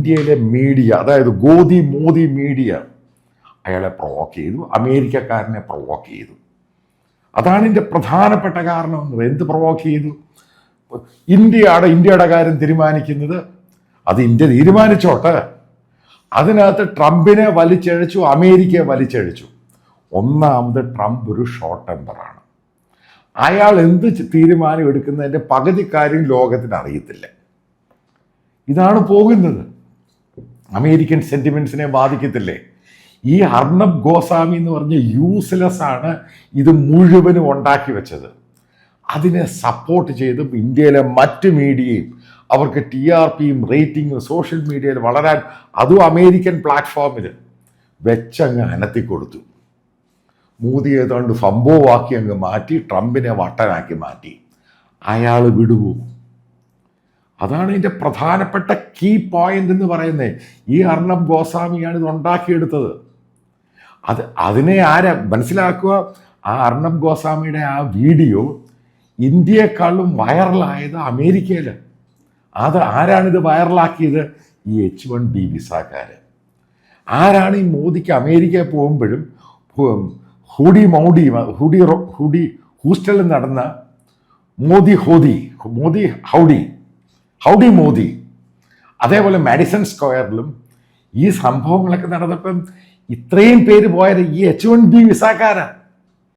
ഇന്ത്യയിലെ മീഡിയ, അതായത് മോദി മീഡിയ അയാളെ പ്രൊവോക്ക് ചെയ്തു, അമേരിക്കക്കാരനെ പ്രൊവോക്ക് ചെയ്തു. അതാണ് ഇതിൻ്റെ പ്രധാനപ്പെട്ട കാരണം. എന്ത് പ്രൊവോക്ക് ചെയ്തു? ഇന്ത്യയുടെ കാര്യം തീരുമാനിക്കുന്നത് അത് ഇന്ത്യ തീരുമാനിച്ചോട്ടെ. അതിനകത്ത് ട്രംപിനെ വലിച്ചഴിച്ചു, അമേരിക്കയെ വലിച്ചഴിച്ചു. ഒന്നാമത് ട്രംപ് ഒരു ഷോർട്ട് ടെമ്പറാണ്. അയാൾ എന്ത് തീരുമാനം എടുക്കുന്നതിൻ്റെ പകുതി കാര്യം ലോകത്തിന് അറിയത്തില്ല. ഇതാണ് പോകുന്നത്. അമേരിക്കൻ സെന്റിമെന്റ്സിനെ ബാധിക്കത്തില്ലേ? ഈ അർണബ് ഗോസ്വാമി എന്ന് പറഞ്ഞ യൂസ്ലെസ് ആണ് ഇത് മുഴുവനും ഉണ്ടാക്കി വെച്ചത്. അതിനെ സപ്പോർട്ട് ചെയ്തും ഇന്ത്യയിലെ മറ്റ് മീഡിയയും അവർക്ക് TRPയും റേറ്റിങ്ങും സോഷ്യൽ മീഡിയയിൽ വളരാൻ, അതും അമേരിക്കൻ പ്ലാറ്റ്ഫോമിൽ വെച്ചങ്ങ് അനത്തിക്കൊടുത്തു. മോദി ഏതാണ്ട് സംഭവമാക്കി അങ്ങ് മാറ്റി, ട്രംപിനെ വട്ടനാക്കി മാറ്റി. അയാൾ വിടുവോ? അതാണ് ഇതിൻ്റെ പ്രധാനപ്പെട്ട കീ പോയിന്റ് എന്ന് പറയുന്നത്. ഈ അർണബ് ഗോസ്വാമിയാണ് ഇത് ഉണ്ടാക്കിയെടുത്തത്. അതിനെ മനസ്സിലാക്കുക? ആ അർണബ് ഗോസ്വാമിയുടെ ആ വീഡിയോ ഇന്ത്യയെക്കാളും വൈറലായത് അമേരിക്കയിൽ. ആരാണിത് വൈറലാക്കിയത്? ഈ H1B വിസാക്കാർ. ആരാണ് ഈ മോദിക്ക് അമേരിക്കയിൽ പോകുമ്പോഴും ഹൂസ്റ്റണിൽ നടന്ന ഹൗഡി മോദി, അതേപോലെ മാഡിസൺ സ്ക്വയറിലും ഈ സംഭവങ്ങളൊക്കെ നടന്നപ്പം ഇത്രയും പേര് പോയത് ഈ H1B വിസാക്കാരാണ്.